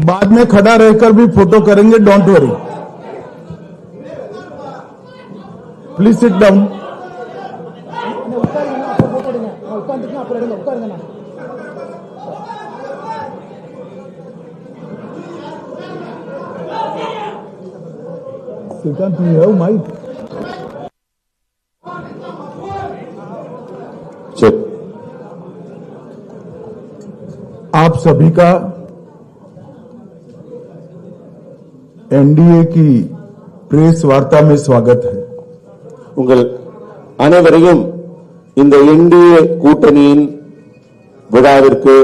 बाद में खड़ा रहकर भी फोटो करेंगे, don't worry. Please sit down. Srikanth, you have mic? आप सभी का एनडीए की प्रेस वार्ता में स्वागत है। உங்கள் அனைவரையும் இந்த என்டிஏ கூட்டணியின் விழாவிற்கு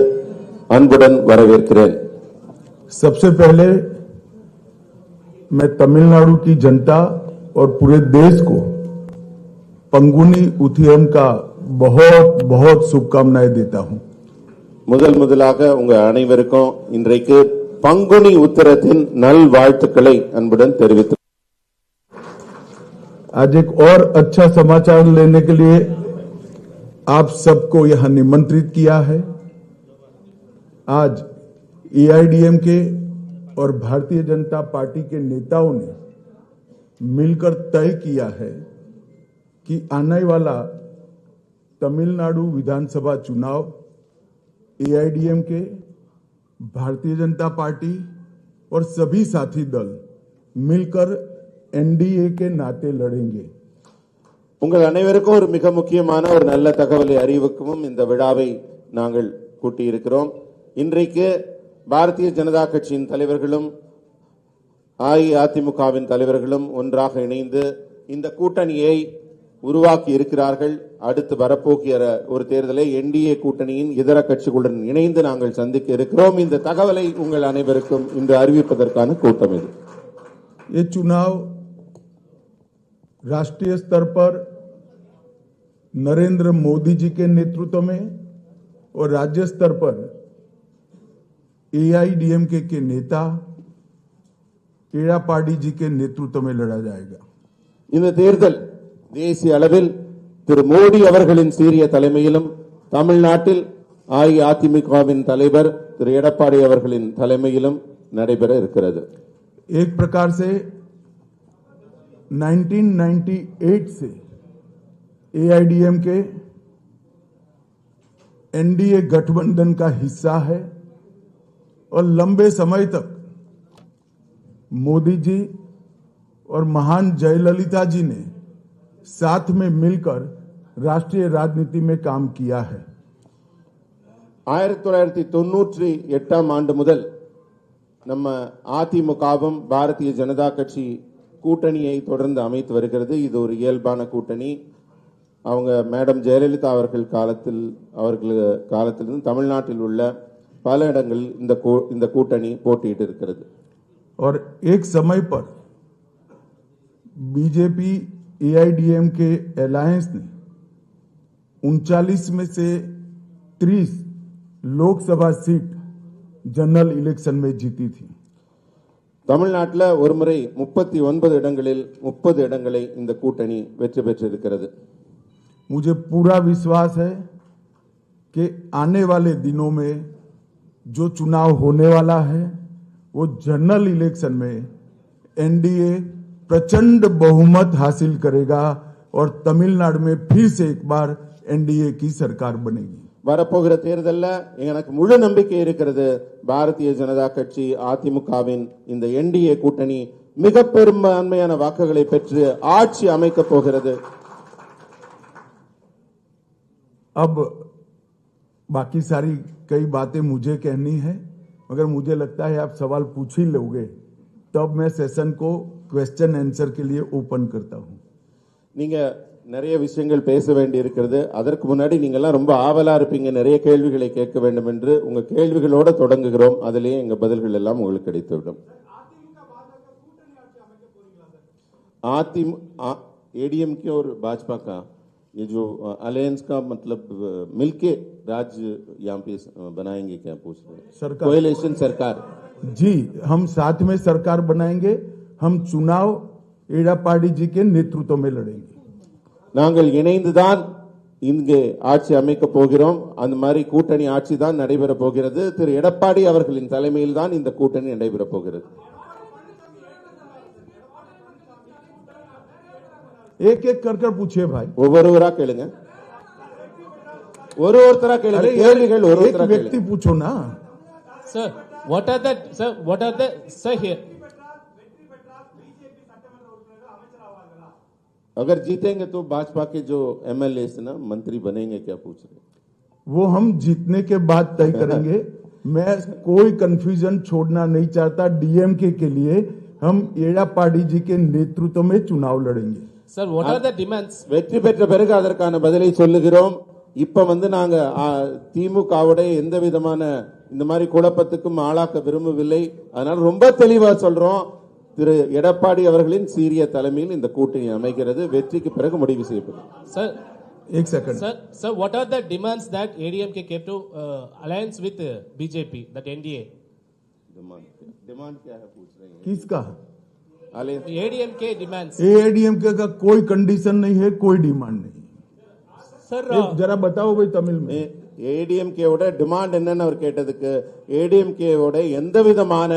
அன்புடன் வரவேற்கிறேன்। सबसे पहले मैं तमिलनाडु की जनता और पूरे देश को पंगुनी उथियम का बहुत बहुत शुभकामनाएं देता हूं। முதலாக உங்க அனைவருக்கும் இன்றைக்கு பங்குனி உத்திரத்தின் நல்வாழ்த்துக்களை அன்புடன் தெரிவித்து आज एक और अच्छा समाचार लेने के लिए आप सबको यहां निमंत्रित किया है। आज एआईडीएमके और भारतीय जनता पार्टी के नेताओं ने मिलकर तय किया है कि आने वाला तमिलनाडु विधानसभा चुनाव एआईडीएमके, भारतीय जनता पार्टी और सभी साथी दल मिलकर एनडीए के नाते लड़ेंगे। உங்கள் அனைவருக்கும் ஒரு மிக முக்கியமான ஒரு நல்ல தகவலை அறிவிக்கவும் இந்த விழாவை நாங்கள் கூட்டியிருக்கிறோம்। இன்றைக்கு பாரதிய ஜனதா கட்சியின் தலைவர்களும் அஇஅதிமுகவின் தலைவர்களும் ஒன்றாக இணைந்து இந்த கூட்டணியை உருவாக்கி இருக்கிறார்கள்। அடுத்து வரப்போகிற ஒரு தேர்தலை என்டிஏ கூட்டணியின் இதர கட்சிகளுடன் இணைந்து நாங்கள் சந்திக்க இருக்கிறோம்। இந்த தகவலை உங்கள் அனைவருக்கும் இன்று அறிவிப்பதற்கான கூட்டம் இது। ये चुनाव राष्ट्रीय स्तर पर नरेंद्र मोदी जी के नेतृत्व में और राज्य स्तर पर एआईडीएमके के नेता एड़ापाडी जी के नेतृत्व में लड़ा जाएगा। இந்த தேர்தல் தேசிய அளவில் திரு மோடி அவர்களின் சீரிய தலைமையிலும் தமிழ்நாட்டில் அஇஅதிமுகவின் தலைவர் திரு எடப்பாடி அவர்களின் தலைமையிலும் நடைபெற இருக்கிறது। एक प्रकार से 1998 से एआईडीएमके एनडीए गठबंधन का हिस्सा है और लंबे समय तक मोदी जी और महान जयललिता जी ने साथ में मिलकर राष्ट्रीय राजनीति में काम किया है। 1998 ஆண்டு முதல் நம்ம அதிமுகவும் பாரதிய ஜனதா கட்சி கூட்டணியை தொடர்ந்து அமைத்து வருகிறது। இது ஒரு இயல்பான கூட்டணி। அவங்க மேடம் ஜெயலலிதா அவர்கள் காலத்திலிருந்து தமிழ்நாட்டில் உள்ள பல இடங்களில் இந்த கூட்டணி போட்டியிட்டு இருக்கிறது। और एक समय पर बीजेपी एआईडीएम के अलायंस ने 39 में से 30 लोकसभा सीट जनरल इलेक्शन में जीती थी। தமிழ்நாட்டில் ஒருமுறை 39 இடங்களில் 30 இடங்களை இந்த கூட்டணி வெற்றி பெற்றிருக்கிறது। मुझे पूरा विश्वास है कि आने वाले दिनों में जो चुनाव होने वाला है वो जनरल इलेक्शन में एनडीए प्रचंड बहुमत हासिल करेगा और तमिलनाडु में फिर से एक बार एनडीए की सरकार बनेगी। வரப்போகிற தேர்தல்ல எனக்கு முழு நம்பிக்கை இருக்கிறது। பாரதிய ஜனதா கட்சி அதிமுகவின் இந்த என்டிஏ கூட்டணி மிக பெரும்பான்மையான வாக்குகளை பெற்று ஆட்சி அமைக்க போகிறது। अब बाकी सारी कई बातें मुझे कहनी है, मगर मुझे लगता है आप सवाल पूछ ही लोगे, तब मैं सेशन को क्वेश्चन आंसर के लिए ओपन करता हूं। நீங்க நிறைய விஷயங்கள் பேச வேண்டி இருக்கிறது। அதற்கு முன்னாடி நீங்க எல்லாம் ரொம்ப ஆவலா இருப்பீங்க, நிறைய கேள்விகளை கேட்க வேண்டும் என்று। உங்க கேள்விகளோட தொடங்குகிறோம், அதிலேயே எங்க பதில்கள் எல்லாம் உங்களுக்கு கிடைத்துவிடும்। एडीएमके और भाजपा का ये जो अलायंस का मतलब मिलके राज्य यहाँ पे बनाएंगे क्या पूछ रहे हैं? सरकार, कोएलिशन सरकार। जी, हम साथ में सरकार बनाएंगे। हम चुनाव एड़ापाडी जी के नेतृत्व में लड़ेंगे। நாங்கள் இணைந்துதான் இங்கே ஆட்சி அமைக்க போகிறோம். அந்த மாதிரி கூட்டணி ஆட்சி தான் நடைபெற போகிறது. திரு எடப்பாடி அவர்களின் தலைமையில் தான் இந்த கூட்டணி நடைபெற போகிறது. एक एक कर पूछिए भाई. ஒவ்வொருவரா கேளுங்க. ஒருத்தரா கேளுங்க. கேள்விகள் एक ஒருத்தரா व्यक्ति கேளுங்க. पूछो ना. Sir, what are the sir here? अगर जीतेंगे तो भाजपा के जो एमएलए ना मंत्री बनेंगे, क्या पूछ रहे? वो हम जीतने के बाद तय करेंगे. मैं कोई कंफ्यूजन छोड़ना नहीं चाहता. डीएमके के लिए हम एड़ापाड़ी जी के नेतृत्व में चुनाव लड़ेंगे. Sir, what are the demands? வெற்றி பெற்ற பிறகு அதற்கான பதிலை சொல்லுகிறோம். இப்ப நாங்க திமுகவோட எந்த விதமான இந்த மாதிரி குழப்பத்துக்கும் ஆளாக்க விரும்பவில்லை. அதனால ரொம்ப தெளிவா சொல்றோம். திரு எடப்பாடி அவர்களின் சீரிய தலைமையில் இந்த கூட்டணி அமைகிறது. வெற்றிக்கு பிறகு முடிவு செய்யப்படும். Sir, एक second. Sir, what are the demands that ADMK came to alliance with BJP, that NDA? Demand क्या है पूछ रहे हैं? किसका? ADMK demands. एआईडीएमके का कोई कंडीशन नहीं है, कोई डिमांड नहीं. Sir, जरा बताओ भाई तमिल में. ஏடிஎம்கேவோட டிமாண்ட் என்னன்னு அவர் கேட்டதுக்கு, ஏடிஎம்கேவோட எந்த விதமான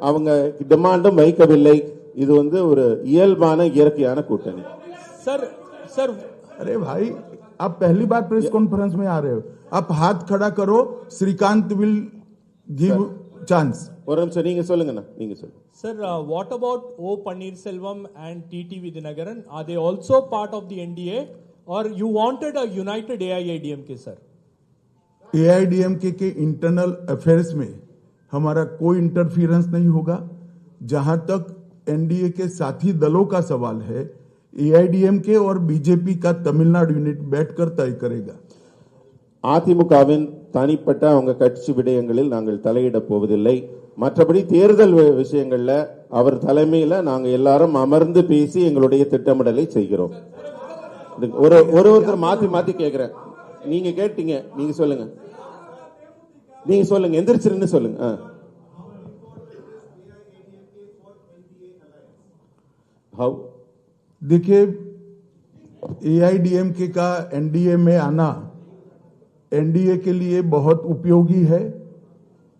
அவங்க டிமாண்டும் வைக்கவில்லை. இது ஒரு இயல்பான இயற்கையான கூட்டணி. sir, अरे भाई, आप पहली बार प्रेस कॉन्फ्रेंस में आ रहे हो. आप हाथ खड़ा करो. Srikanth will give chance. ஒரு நிமிஷம் நீங்க சொல்லுங்கண்ணா, நீங்க சொல்லுங்க. Sir, what about O Pannirselvam and TT Vidyanagaran? Are they also part of the NDA, or you wanted a united AIADMK, sir? AIADMK के इंटरनल अफेयर्स में हमारा कोई इंटरफियरेंस नहीं होगा. जहां तक एनडीए के साथी दलों का सवाल है, एआईडीएमके और बीजेपी का तमिलनाडु यूनिट बैठकर तय करेगा. அதிமுகவின் தனிப்பட்ட அவங்க கட்சி விடயங்களில் நாங்கள் தலையிட போவதில்லை. மற்றபடி தேர்தல் விஷயங்கள்ல அவர் தலைமையில நாங்க எல்லாரும் அமர்ந்து பேசி எங்களுடைய திட்டமிடலை செய்கிறோம். ஒருத்தர் மாத்தி மாத்தி கேக்குறேன். நீங்க கேட்டீங்க, நீங்க சொல்லுங்க. நீங்க சொல்லுங்க, எந்திரிச்சிருந்து சொல்லுங்க. हाउ? देखिए, एआईडीएमके का एनडीए में आना एनडीए के लिए बहुत उपयोगी है,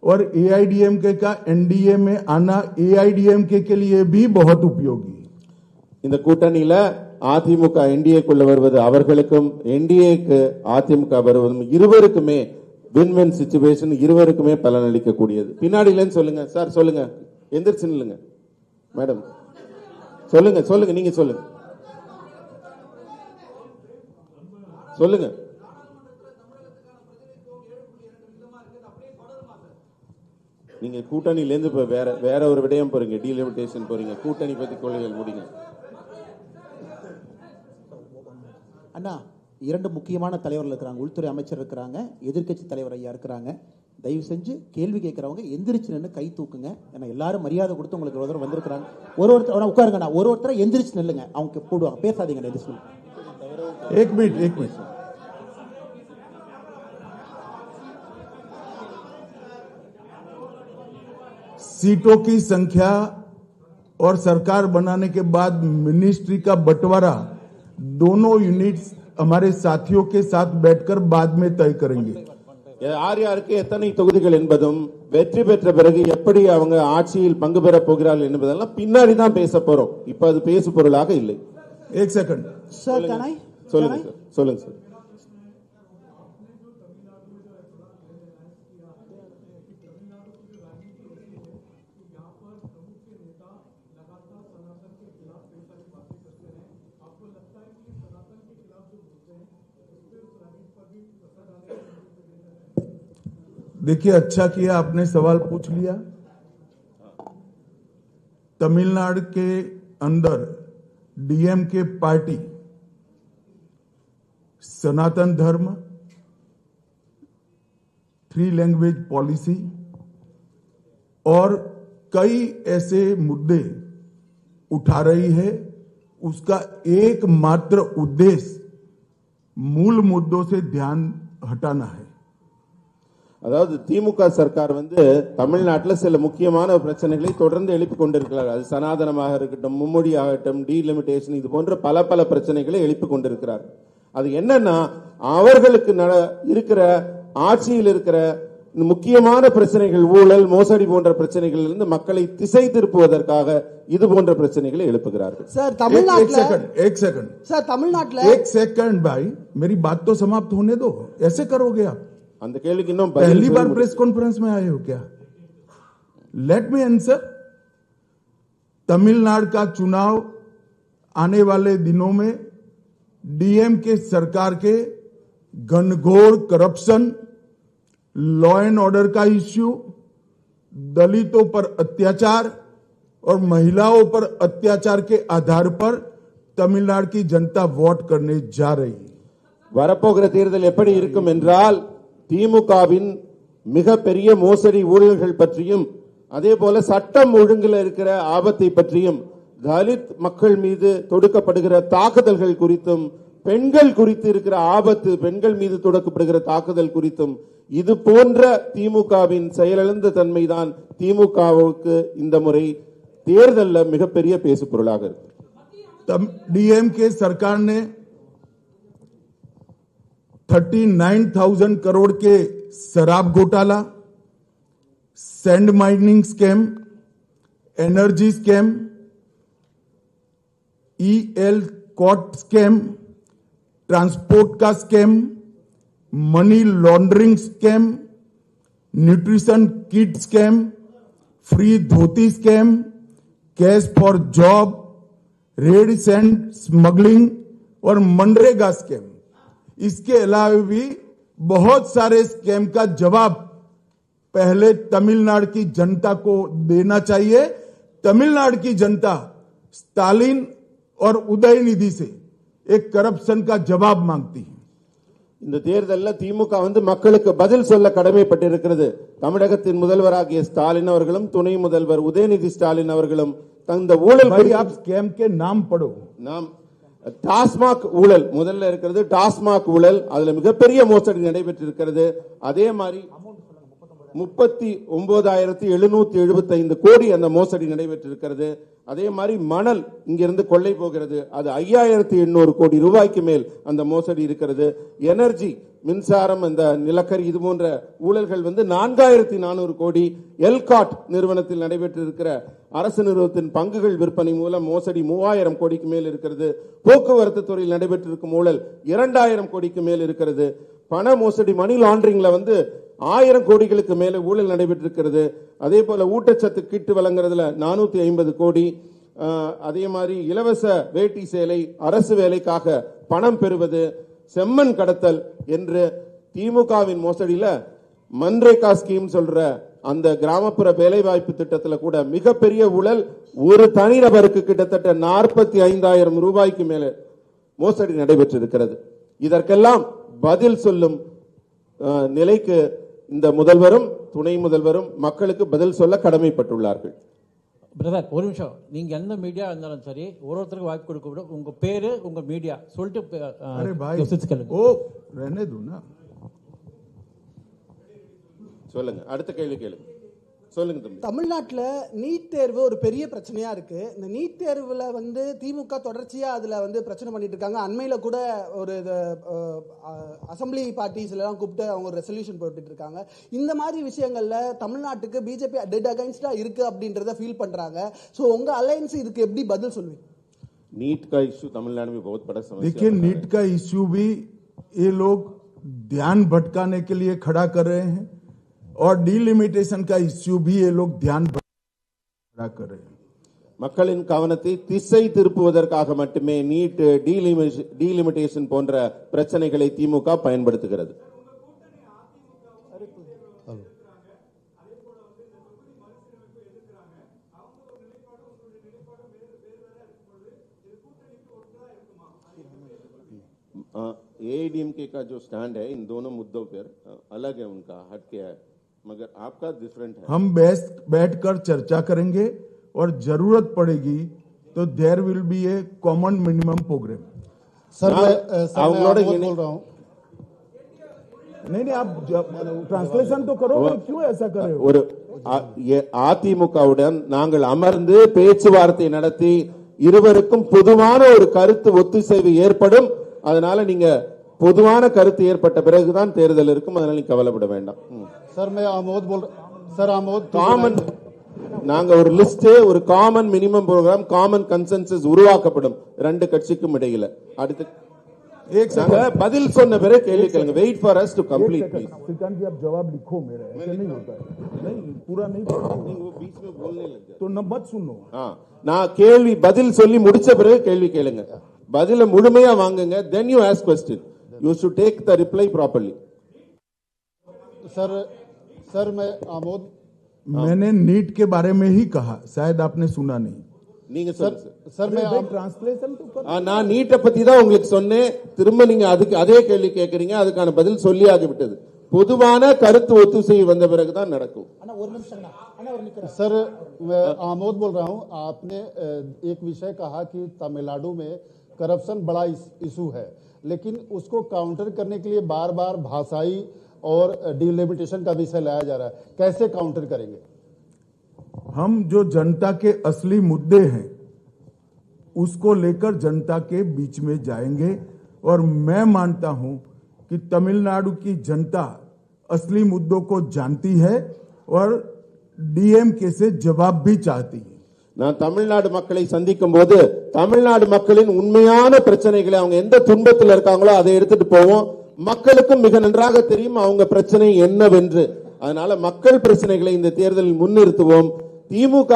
और एआईडीएमके का एनडीए में आना एआईडीएमके के लिए भी बहुत उपयोगी है. இந்த கூட்டணியில அதிமுக என்டிஏக்குள்ள வருவது அவர்களுக்கும், என்டிஏக்கு அதிமுக வருவதும் இருவருக்குமே வின் வின் சிச்சுவேஷன், இருவருக்குமே பலனளிக்கக்கூடியது. பின்னாடியிலன்னு சொல்லுங்க சார், சொல்லுங்க, எந்திரிச்சு நில்லுங்க. மேடம் சொல்லுங்க, சொல்லுங்க, நீங்க சொல்லுங்க, சொல்லுங்க. நீங்க கூட்டணியிலேருந்து இப்ப வேற ஒரு விடயம் போறீங்க, டீலிமிட்டேஷன் போறீங்க. கூட்டணி பத்தி கொள்கைகள் முடிங்க. அண்ணா, இரண்டு முக்கியமான தலைவர்கள் இருக்கிறாங்க. உள்துறை அமைச்சர் இருக்கிறாங்க, எதிர்க்கட்சி தலைவர் ஐயா இருக்கிறாங்க. தயவு செஞ்சு கேள்வி கேட்கறவங்க எந்திரிச்சு நின்று கை தூக்குங்க. ஏன்னா எல்லாரும் மரியாதை கொடுத்து உங்களுக்கு ஒரு தடவை வந்திருக்கிறாங்க. ஒருத்தர் உட்காருங்கண்ணா, ஒருத்தரை எந்திரிச்சு நில்லுங்க. அவங்க போடுவாங்க, பேசாதீங்க. எந்திரிச்சு एक मिनट. सीटों की संख्या और सरकार बनाने के बाद मिनिस्ट्री का बंटवारा दोनों यूनिट्स हमारे साथियों के साथ बैठकर बाद में तय करेंगे. யார் யாருக்கு எத்தனை தொகுதிகள் என்பதும், வெற்றி பெற்ற பிறகு எப்படி அவங்க ஆட்சியில் பங்கு பெற போகிறார்கள் என்பதெல்லாம் பின்னாடி தான் பேச போறோம். இப்ப அது பேசு பொருளாக இல்லை. एक सेकंड. சார், சொல்லுங்க சார், சொல்லுங்க சார். देखिए, अच्छा किया आपने सवाल पूछ लिया. तमिलनाडु के अंदर डीएमके पार्टी सनातन धर्म, 3 लैंग्वेज पॉलिसी और कई ऐसे मुद्दे उठा रही है. उसका एकमात्र उद्देश्य मूल मुद्दों से ध्यान हटाना है. அதாவது திமுக சர்க்கார் தமிழ்நாட்டில் சில முக்கியமான பிரச்சனைகளை தொடர்ந்து எழுப்பிக் கொண்டிருக்கிறார்கள். அது சனாதனமாக இருக்கட்டும், மும்மொழி ஆகட்டும், டீலிமிட்டேஷன், இது போன்ற பல பிரச்சனைகளை எழுப்பிக் கொண்டிருக்கிறார். அது என்னன்னா அவர்களுக்கு இருக்கிற ஆட்சியில் இருக்கிற முக்கியமான பிரச்சனைகள், ஊழல், மோசடி போன்ற பிரச்சனைகள் இருந்து மக்களை திசை திருப்புவதற்காக இது போன்ற பிரச்சனைகளை எழுப்புகிறார்கள். सर तमिलनाडु एक सेकंड सर तमिलनाडु एक सेकंड भाई, मेरी बात तो समाप्त होने दो. ऐसे करोगे आप? அந்த கேள்விக்கு இன்னும் पहली बार प्रेस कॉन्फ्रेंस में आए हो क्या? Let me answer. तमिलनाडु का चुनाव आने वाले दिनों में डीएमके सरकार के घनघोर करप्शन, लॉ एंड ऑर्डर का इश्यू, दलितों पर अत्याचार और महिलाओं पर अत्याचार के आधार पर तमिलनाडु की जनता वोट करने जा रही है. வரப்போகிற தேர்தல் எப்படி இருக்கும் என்றால் திமுகவின் மிகப்பெரிய மோசடி ஊழல்கள் பற்றியும் அதே போல சட்டம் ஒழுங்கில் இருக்கிற ஆபத்தை பற்றியும் தலித் மக்கள் மீது தொடுக்கப்படுகிற தாக்குதல்கள் குறித்தும் பெண்கள் குறித்து இருக்கிற ஆபத்து, பெண்கள் மீது தொடுக்கப்படுகிற தாக்குதல் குறித்தும் இது போன்ற திமுகவின் செயலிழந்த தன்மைதான் திமுகவுக்கு இந்த முறை தேர்தலில் மிகப்பெரிய பேசு பொருளாக இருக்கு. डीएमके सरकार ने 39,000 करोड़ के शराब घोटाला, sand mining scam, energy scam, ELCOT scam, transport का scam, money laundering scam, nutrition kit scam, free dhoti scam, cash for job, red sand smuggling और मनरेगा स्कैम. इसके अलावा भी बहुत सारे स्कैम का जवाब पहले तमिलनाडु की जनता को देना चाहिए. तमिलनाडु की जनता स्टालिन और उदयनिधि से एक करप्शन का जवाब मांगती है. இந்த தேர்தலில் திமுக மக்களுக்கு பதில் சொல்ல கடமைப்பட்டிருக்கிறது. தமிழகத்தின் முதல்வராகிய ஸ்டாலின் அவர்களும் துணை முதல்வர் உதயநிதி ஸ்டாலின் அவர்களும் தந்த ஊழல் स्कैम के नाम पढ़ो. நாம் டாஸ்மாக் ஊழல் முதல்ல இருக்கிறது. டாஸ்மாக் ஊழல் அதுல மிகப்பெரிய மோசடி நடைபெற்றிருக்கிறது. அதே மாதிரி 39,775 கோடி அந்த மோசடி நடைபெற்றிருக்கிறது. அதே மாதிரி மணல் இங்கிருந்து கொள்ளை போகிறது, அது 5,800 கோடி ரூபாய்க்கு மேல் அந்த மோசடி இருக்கிறது. எனர்ஜி, மின்சாரம், அந்த நிலக்கரி, இது போன்ற ஊழல்கள் 4,400 கோடி. எல்காட் நிறுவனத்தில் நடைபெற்றிருக்கிற அரசு நிறுவனத்தின் பங்குகள் விற்பனை மூலம் மோசடி 3,000 கோடிக்கு மேல் இருக்கிறது. போக்குவரத்து துறையில் நடைபெற்றிருக்கும் ஊழல் 2,000 கோடிக்கு மேல் இருக்கிறது. பண மோசடி, மணி லாண்டரிங்ல 1000 கோடிகளுக்கு மேல ஊழல் நடைபெற்றிருக்கிறது. அதே போல ஊட்டச்சத்து கிட்டு வழங்குறதுல 450 கோடி. அதே மாதிரி இலவச வேட்டி சேலை, அரசு வேலைக்காக பணம் பெறுவது, செம்மண் கடத்தல் என்று திமுகவின் மோசடியில மன்ரேகா ஸ்கீம் சொல்ற அந்த கிராமப்புற வேலைவாய்ப்பு திட்டத்தில் கூட மிகப்பெரிய ஊழல். ஒரு தனிநபருக்கு கிட்டத்தட்ட 45,000 ரூபாய்க்கு மேல மோசடி நடைபெற்றிருக்கிறது. இதற்கெல்லாம் பதில் சொல்லும் நிலைக்கு இந்த முதல்வரும் துணை முதல்வரும் மக்களுக்கு பதில் சொல்ல கடமைப்பட்டுள்ளார்கள். பிரதர் ஒரு நிமிஷம், நீங்க எந்த மீடியா இருந்தாலும் சரி ஒருத்தருக்கு வாய்ப்பு கொடுக்க விட உங்க பேரு உங்க மீடியா சொல்லிட்டு சொல்லுங்க. அடுத்த கேள்வி கேளுங்க. சொல்லுங்க தம்பி. தமிழ்நாட்டில் நீட் தேர்வு ஒரு பெரிய பிரச்சனையா இருக்கு. இந்த நீட் தேர்வுல திமுக தொடர்ச்சியா அதுல பிரச்சனை பண்ணிட்டு இருக்காங்க. அண்மையில கூட ஒரு அசம்பிளி பார்ட்டிஸ் எல்லாம் கூப்பிட்டு அவங்க ரெசல்யூஷன் போட்டுட்டு இருக்காங்க. இந்த மாதிரி விஷயங்கள்ல தமிழ்நாட்டுக்கு பிஜேபி டெட் அகைன்ஸ்டா இருக்கு அப்படின்றத ஃபீல் பண்றாங்க. சோ உங்க அலையன்ஸ் இதுக்கு எப்படி பதில் சொல்லுவீங்க? नीट का इश्यू तमिलनाडु में बहुत बड़ा समस्या। देखिए, नीट का इश्यू भी ये लोग ध्यान भटकाने के लिए खड़ा कर रहे हैं और डीलिमिटेशन का इश्यू भी ये लोग ध्यान खड़ा कर रहे हैं. மக்களின் கவனத்தை திசை திருப்புவதற்காக மட்டுமே நீட், டீலிமிட்டேஷன் போன்ற பிரச்சனைகளை திமுக பயன்படுத்துகிறது. एआईडीएमके का जो स्टैंड है इन दोनों मुद्दों पर अलग है, उनका हट के है, मगर आपका डिफरेंट है. हम बैठकर चर्चा करेंगे और जरूरत पड़ेगी तो there will be a common minimum programme. Sir मैं बोल रहा हूं. नहीं, आप ट्रांसलेशन तो करो. क्यों ऐसा कर रहे हो? ஒரு அதிமுகவுடன் நாங்கள் அமர்ந்து பேச்சுவார்த்தை நடத்தி இருவருக்கும் பொதுவான ஒரு கருத்து ஒத்துசைவு ஏற்படும். அதனால நீங்க பொதுவான கருத்து ஏற்பட்ட பிறகுதான் தேர்தல் இருக்கும். அதனால நீ கவலைப்பட வேண்டாம். सर मैं आमोद बोल सर आमोद காமன் நாங்க ஒரு லிஸ்ட், ஒரு common minimum programme, common consensus உருவாக்கப்படும் ரெண்டு கட்சிக்கும் இடையில. அடுத்து நாங்க பதில் சொன்ன பிறகு கேள்வி கேளுங்க. Wait for us to complete please. Shrikant ji आप जवाब लिखो मेरा, ऐसे नहीं होता है, नहीं पूरा नहीं நீங்க बीच में बोलने लग जाते तो न मत सुनो. நான் கேள்வி பதில் சொல்லி முடிச்ச பிறகு கேள்வி கேளுங்க. பதில முழுமையா வாங்குங்க. then you ask question. you should take the reply properly. Sir मैं आमोद मैंने नीट के बारे में ही कहा, शायद आपने सुना नहीं. நீங்க சொல்லுங்க सर मैं ट्रांसलेशन तो कर. நான் நீட்டை பத்தி தான் உங்களுக்கு சொன்னேன். திரும்ப நீங்க அதுக்கு அதே கேள்வி கேட்கறீங்க. அதுக்கான பதில் சொல்லி ஆகிவிட்டது. பொதுவான கருத்து ஒத்துசை வந்த பிறகுதான் நடக்கும். सर मैं आमोद बोल रहा हूं. आपने एक विषय कहा कि तमिलनाडु में करप्शन बड़ा इशू है, लेकिन उसको काउंटर करने के लिए बार बार भाषाई और डिलिमिटेशन का विषय लाया जा रहा है. कैसे काउंटर करेंगे? हम जो जनता के असली मुद्दे हैं उसको लेकर जनता के बीच में जाएंगे, और मैं मानता हूं कि तमिलनाडु की जनता असली मुद्दों को जानती है और डीएमके से जवाब भी चाहती है. நான் தமிழ்நாடு மக்களை சந்திக்கும் போது தமிழ்நாடு மக்களின் உண்மையான பிரச்சனைகளை, அவங்க எந்த துன்பத்தில் இருக்காங்களோ அதை எடுத்துட்டு போவோம். மக்களுக்கும் மிக நன்றாக தெரியும் அவங்க பிரச்சனை என்னவென்று. அதனால மக்கள் பிரச்சனைகளை இந்த தேர்தலில் முன்னிறுத்துவோம். திமுக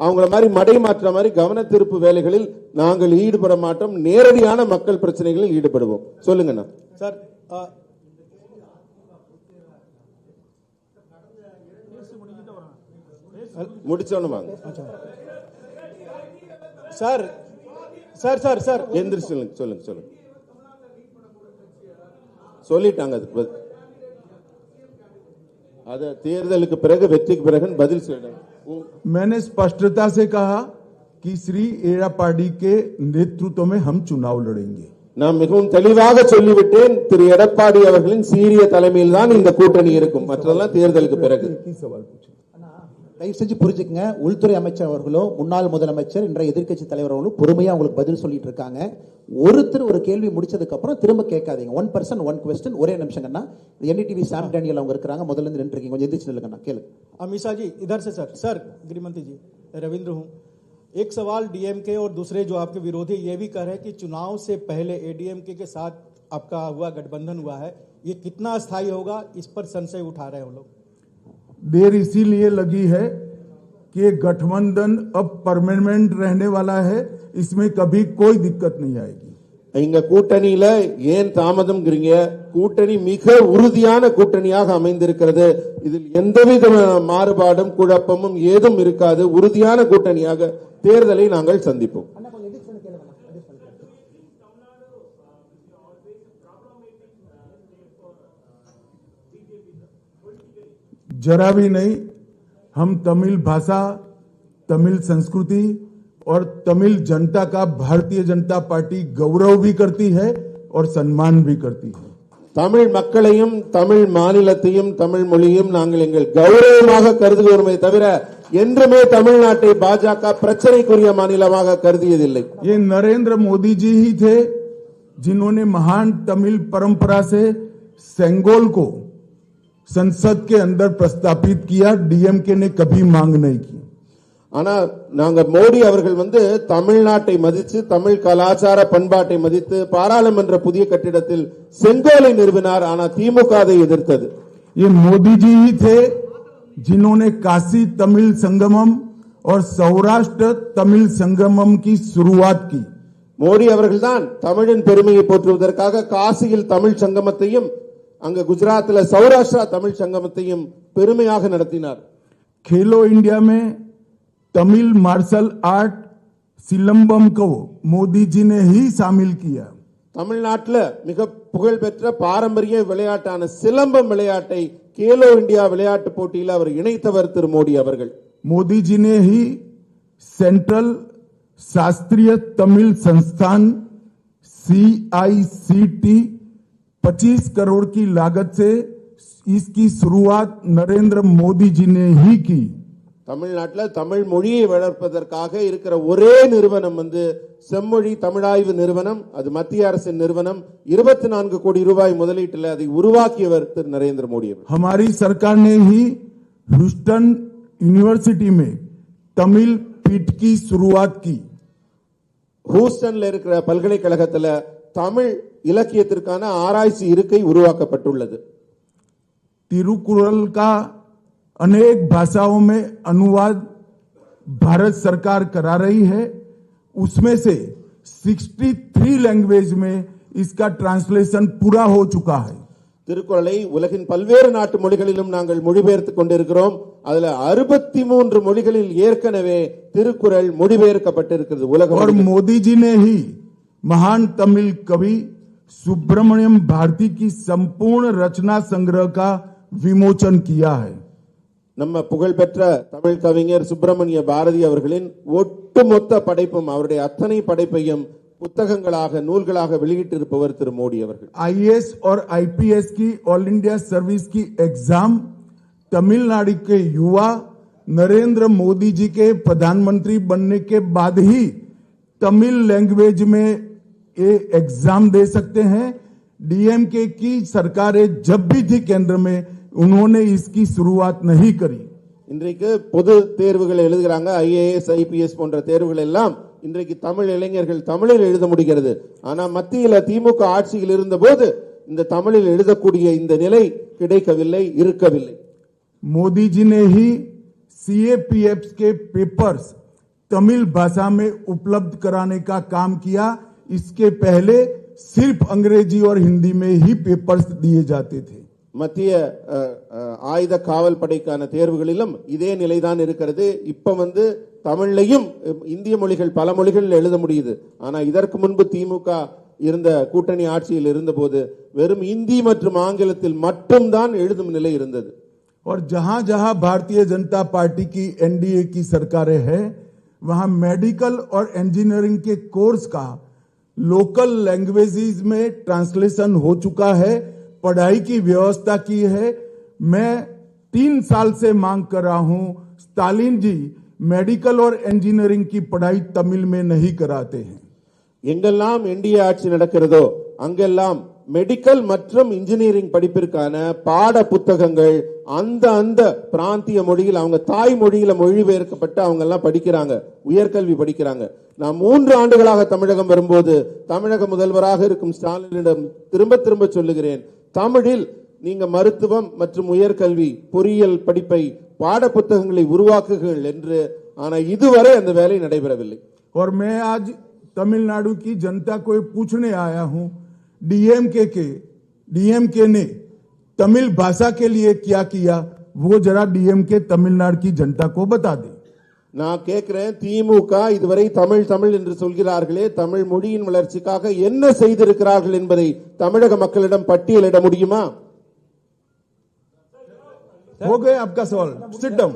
அவங்கள மாதிரி மடை மாற்ற மாதிரி கவன திருப்பு வேலைகளில் நாங்கள் ஈடுபட மாட்டோம். நேரடியான மக்கள் பிரச்சனைகளில் ஈடுபடுவோம். சொல்லுங்கண்ணா. சார் முடிச்சோன்னு வாங்க. சார் சார் சார் சார் எந்திரிச்சு சொல்லுங்க சொல்லுங்க. சொல்லிட்டாங்க. அதுக்கு அது தேர்தலுக்கு பிறகு வெற்றிக்கு பிறகு பதில் சொல்லுங்க. मैंने स्पष्टता से कहा कि श्री एड़ापाडी के नेतृत्व में हम चुनाव लड़ेंगे. நான் மிகவும் தெளிவாக சொல்லிவிட்டேன். திரு எடப்பாடி அவர்களின் சீரிய தலைமையில் தான் இந்த கூட்டணி இருக்கும். மற்றதெல்லாம் தேர்தலுக்கு பிறகு. தயவு செஞ்சு புரிஞ்சுக்கங்க. உள்துறை அமைச்சர் அவர்களோ முன்னாள் முதலமைச்சர் இன்றைய எதிர்க்கட்சி தலைவர் அவர்களும் பொறுமையா உங்களுக்கு பதில் சொல்லிட்டு இருக்காங்க. ஒருத்தர் ஒரு கேள்வி முடிச்சதுக்கு அப்புறம் திரும்ப கேட்காதீங்க. 1 person 1 question. ஒரே நிமிஷங்கண்ணா. NDTV சாம் டேனியல் அவங்க இருக்காங்க. முதல்ல இருந்து நின்று இருக்கீங்க, கொஞ்சம் எந்திரிச்சு நில்லுங்கண்ணா. கேளுங்க. अमीषा जी इधर से सर गृहमंत्री जी रविंद्र हूं. एक सवाल डीएमके और दूसरे जो आपके विरोधी ये भी कह रहे हैं कि चुनाव से पहले एडीएमके के साथ आपका गठबंधन हुआ है, ये कितना अस्थायी होगा, इस पर संशय उठा रहे हैं वो लोग. देर इसीलिए लगी है कि ये गठबंधन अब परमानेंट रहने वाला है, इसमें कभी कोई दिक्कत नहीं आएगी. இங்க கூட்டணியில ஏன் தாமதம்ங்கறீங்க? கூட்டணி மிக உறுதியான கூட்டணியாக அமைந்திருக்கிறது. இதில் எந்தவித மாறுபாடும் குழப்பமும் ஏதும் இருக்காது. உறுதியான கூட்டணியாக தேர்தலை நாங்கள் சந்திப்போம். जरा भी नहीं. हम तमिल भाषा, तमिल संस्कृति और तमिल जनता का भारतीय जनता पार्टी गौरव भी करती है और सम्मान भी करती है. தமிழ் மக்களையும் தமிழ் மாநிலத்தையும் தமிழ் மொழியையும் நாங்கள் எங்கள் கௌரவமாக கருதுகிறோமே தவிர என்றுமே தமிழ்நாட்டை பாஜக பிரச்சனைக்குரிய மாநிலமாக கருதியதில்லை. ये नरेंद्र मोदी जी ही थे जिन्होंने महान तमिल परंपरा से सेंगोल को संसद के अंदर प्रस्तापित किया. डीएमके ने कभी मांग नहीं की. ஆனா நாங்க மோடி அவர்கள் தமிழ்நாட்டை மதித்து தமிழ் கலாச்சார பண்பாட்டை மதித்து பாராளுமன்ற புதிய கட்டிடத்தில் செங்கோலை நிறுவினார். ஆனா திமுக அதை எதிர்த்தது. ये मोदी जी ही थे जिन्होंने काशी तमिल संगमम और सौराष्ट्र तमिल संगमम की शुरुआत की. மோடி அவர்கள்தான் தமிழின் பெருமையை போற்றுவதற்காக காசியில் தமிழ் சங்கமத்தையும் அங்க குஜராத்ல சௌராஷ்டிரா தமிழ் சங்கமத்தையும் பெருமையாக நடத்தினார். खेलो इंडिया में तमिल मार्शल आर्ट सिलंबम को मोदी जी ने ही शामिल किया. தமிழ்நாட்டில் மிக புகழ்பெற்ற பாரம்பரிய விளையாட்டான சிலம்பம் விளையாட்டை கேலோ இந்தியா விளையாட்டு போட்டியில் அவர் இணைத்தவர் திரு மோடி அவர்கள். मोदी जी ने ही सेंट्रल शास्त्रीय तमिल संस्थान CICT 25 करोड़ की लागत से इसकी शुरुआत नरेंद्र मोदी जी ने ही की. தமிழ்நாட்டில் தமிழ் மொழியை வளர்ப்பதற்காக இருக்கிற ஒரே நிறுவனம் செம்மொழி தமிழாய்வு நிறுவனம். அது மத்திய அரசின் நிறுவனம். 24 கோடி ரூபாய் முதலீட்டில் அதை உருவாக்கியவர் திரு நரேந்திர மோடி அவர். हमारी सरकार ने ही ह्यूस्टन यूनिवर्सिटी में तमिल पीठ की शुरुआत की. ஹூஸ்டன்ல இருக்கிற பல்கலைக்கழகத்தில் தமிழ் இலக்கியத்திற்கான ஆராய்ச்சி இருக்கை உருவாக்கப்பட்டுள்ளது. तिरुकुरल का अनेक भाषाओं में अनुवाद भारत सरकार करा रही है. उसमें से 63 लैंग्वेज में इसका ट्रांसलेशन पूरा हो चुका है. திருக்குறளை உலகின் பல்வேறு நாட்டு மொழிகளிலும் நாங்கள் மொழிபெயர்த்துக் கொண்டிருக்கிறோம். அதுல 63 மொழிகளில் ஏற்கனவே திருக்குறள் மொழிபெயர்க்கப்பட்டிருக்கிறது உலகம். और मोदी जी ने ही महान तमिल कवि सुब्रमण्यम भारती की संपूर्ण रचना संग्रह का विमोचन किया है. நம்ம புகழ்பெற்ற தமிழ் கவிஞர் சுப்பிரமணிய பாரதி அவர்களின் ஒட்டுமொத்த படைப்பும் அவருடைய அத்தனை படைப்பையும் புத்தகங்களாக நூல்களாக வெளியிட்டிருப்பவர் திரு மோடி அவர்கள். आईएएस और आईपीएस की ऑल इंडिया सर्विस की एग्जाम तमिलनाडु के युवा नरेंद्र मोदी जी के प्रधानमंत्री बनने के बाद ही तमिल लैंग्वेज में ये एग्जाम दे सकते हैं. डीएमके की सरकारें जब भी थी केंद्र में उन्होंने इसकी शुरुआत नहीं करी. இன்றைக்கு பொது தேர்வுகள் எழுதுகிறாங்க. ஐஏஎஸ் ஐபிஎஸ் போன்ற தேர்வுகள் எல்லாம் இன்றைக்கு தமிழ் இளைஞர்கள் தமிழில் எழுத முடிகிறது. ஆனா மத்தியில் திமுக ஆட்சியில் இருந்த போது இந்த தமிழில் எழுதக்கூடிய இந்த நிலை கிடைக்கவில்லை, இருக்கவில்லை. मोदी जी ने ही सीएपीएफ के पेपर्स तमिल भाषा में उपलब्ध कराने का काम किया. इसके पहले सिर्फ अंग्रेजी और हिंदी में ही पेपर्स दिए जाते थे. மத்திய ஆயுத காவல் படைக்கான தேர்வுகளிலும் இதே நிலைதான் இருக்கிறது. இப்ப தமிழ்லையும் இந்திய மொழிகள் பல மொழிகளில் எழுத முடியுது. ஆனா இதற்கு முன்பு திமுக இருந்த கூட்டணி ஆட்சியில் இருந்தபோது வெறும் இந்தி மற்றும் ஆங்கிலத்தில் மட்டும்தான் எழுதும் நிலை இருந்தது. और जहां जहां भारतीय जनता पार्टी की एनडीए की सरकारें हैं वहां मेडिकल और इंजीनियरिंग के कोर्स का लोकल लैंग्वेजेस में ट्रांसलेशन हो चुका है. पढ़ाई की व्यवस्था की है. मैं 3 साल से मांग कर रहा हूं, स्टालिन जी मेडिकल और इंजीनियरिंग की पढ़ाई तमिल में नहीं कराते हैं. எங்கெல்லாம் என்டிஏ ஆட்சி நடக்கிறதோ அங்கெல்லாம் மெடிக்கல் மற்றும் இன்ஜினியரிங் படிப்பிற்கான பாட புத்தகங்கள் அந்த பிராந்திய மொழியில் அவங்க தாய் மொழியில மொழிபெயர்க்கப்பட்டு அவங்க எல்லாம் படிக்கிறாங்க, உயர்கல்வி படிக்கிறாங்க. நான் 3 ஆண்டுகளாக தமிழகம் வரும்போது தமிழக முதல்வராக இருக்கும் ஸ்டாலினிடம் திரும்ப திரும்ப சொல்லுகிறேன், தமிழில் நீங்க மருத்துவம் மற்றும் உயர்கல்வி பொறியியல் படிப்பை பாட புத்தகங்களை உருவாக்குங்கள் என்று. ஆனா இதுவரை அந்த வேலை நடைபெறவில்லை. और मैं आज तमिलनाडु की जनता को पूछने आया हूं, डीएमके ने तमिल भाषा के लिए क्या किया वो जरा डीएमके तमिलनाडु की जनता को बता दे. நான் கேட்கிறேன், திமுக இதுவரை தமிழ் தமிழ் என்று சொல்கிறார்களே, தமிழ் மொழியின் வளர்ச்சிக்காக என்ன செய்திருக்கிறார்கள் என்பதை தமிழக மக்களிடம் பட்டியலிட முடியுமா? हो गए आपका सवाल. Sit down.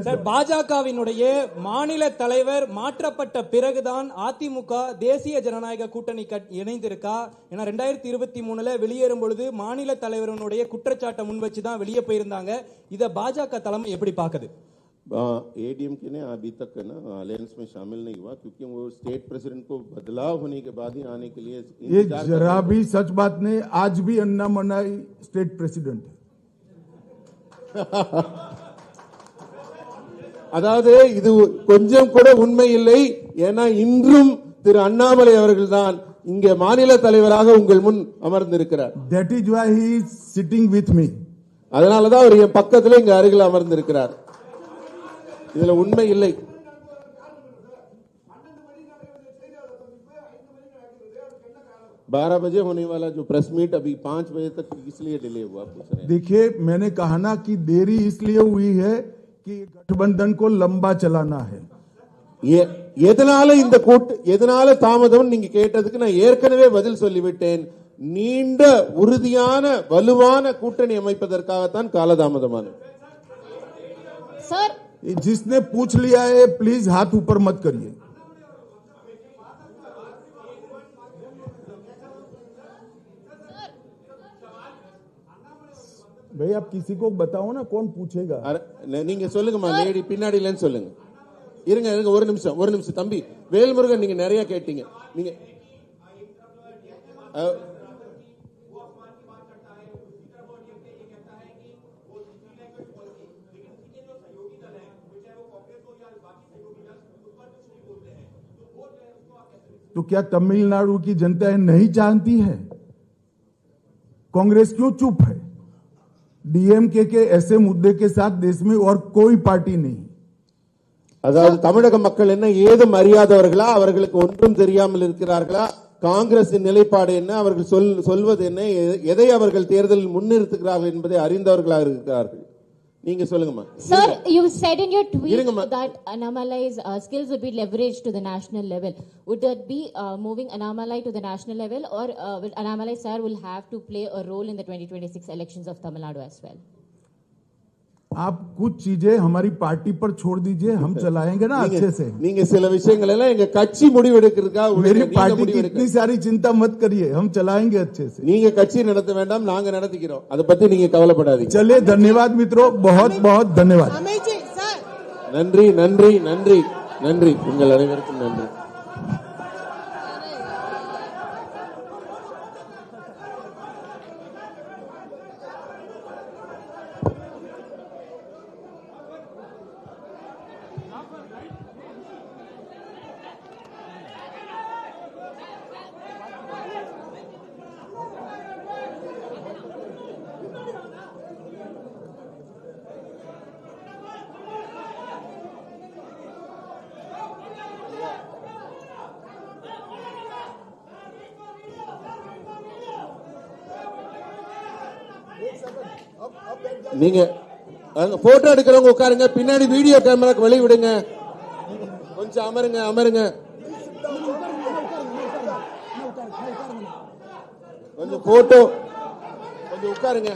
சார், பாஜகவினுடைய மாநில தலைவர் மாற்றப்பட்ட பிறகுதான் அதிமுக தேசிய ஜனநாயக கூட்டணி இணைந்திருக்கா? ஏன்னா 2023 வெளியேறும் பொழுது மாநில தலைவருடைய குற்றச்சாட்டை முன் வச்சுதான் வெளியே போயிருந்தாங்க. இத பாஜக தலைமை எப்படி பாக்குது? एडीएमके ने अभी तक अलायंस में शामिल नहीं हुआ क्योंकि वो स्टेट प्रेसिडेंट को बदलाव होने के बाद ही आने के लिए ये जरा भी सच बात नहीं. आज भी अन्नामलाई स्टेट प्रेसिडेंट है. அதாவது இது கொஞ்சம் கூட உண்மை இல்லை. ஏன்னா இன்றும் திரு அண்ணாமலை அவர்கள் தான் இங்கே மாநில தலைவராக உங்கள் முன் அமர்ந்திருக்கிறார். That is why he is sitting with me. அதனாலதான் அவர் என் பக்கத்துல இங்க அருகில் அமர்ந்திருக்கிறார். இதுல உண்மை இல்லை. बारह बजे होने वाला जो प्रेस मीट अभी 5 बजे तक इसलिए डिले हुआ. देखिए, मैंने कहा ना कि देरी इसलिए हुई है कि गठबंधन को लंबा चलाना है. எதனால இந்த எதனால தாமதம் நீங்க கேட்டதுக்கு நான் ஏற்கனவே பதில் சொல்லிவிட்டேன். நீண்ட உறுதியான வலுவான கூட்டணி அமைப்பதற்காகத்தான் காலதாமதமானது. सर, जिसने पूछ लिया है प्लीज हाथ ऊपर मत करिए. भाई आप किसी को बताओ ना, कौन पूछेगा? நீங்க சொல்லுங்கம்மா, லேடி பின்னாடிலன்னு சொல்லுங்க. இருங்க இருங்க, ஒரு நிமிஷம் தம்பி வேல்முருகன், நீங்க நிறைய கேட்டீங்க. நீங்க तो क्या तमिलनाडु की जनता नहीं जानती है? कांग्रेस क्यों चुप है? डीएमके के ऐसे मुद्दे के साथ देश में और कोई पार्टी नहीं. அதாவது தமிழக மக்கள் என்ன ஏதும் அறியாதவர்களா? அவர்களுக்கு ஒன்றும் தெரியாமல் இருக்கிறார்களா? காங்கிரசின் நிலைப்பாடு என்ன, அவர்கள் சொல்வது என்ன, எதை அவர்கள் தேர்தலில் முன்னிறுத்துகிறார்கள் என்பதை அறிந்தவர்களாக இருக்கிறார்கள். நீங்க சொல்லுங்கம்மா. Sir, you said in your tweet that Annamalai's skills would be leveraged to the national level. Would that be moving Annamalai to the national level, or will Annamalai sir will have to play a role in the 2026 elections of Tamil Nadu as well? आप कुछ चीजें हमारी party पर छोड़ दीजिए, हम चलाएंगे ना अच्छे से. நீங்க சில விஷயங்கள் எல்லாம் எங்க கட்சி முடிவெடுக்கிறதுக்காக मेरी पार्टी की इतनी सारी चिंता मत करिए, हम चलाएंगे अच्छे से. நீங்க கட்சி நடத்த வேண்டாம், நாங்க நடத்திக்கிறோம், அதை பத்தி நீங்க கவலைப்படாதீங்க. चलिए, धन्यवाद मित्रों, बहुत बहुत धन्यवाद. நன்றி நன்றி நன்றி நன்றி, உங்கள் அனைவருக்கும் நன்றி. நீங்க போட்டோ எடுக்கிறவங்க உட்காருங்க, பின்னாடி வீடியோ கேமராக்கு வழி விடுங்க. கொஞ்சம் அமருங்க. கொஞ்சம் போட்டோ, கொஞ்சம் உட்காருங்க.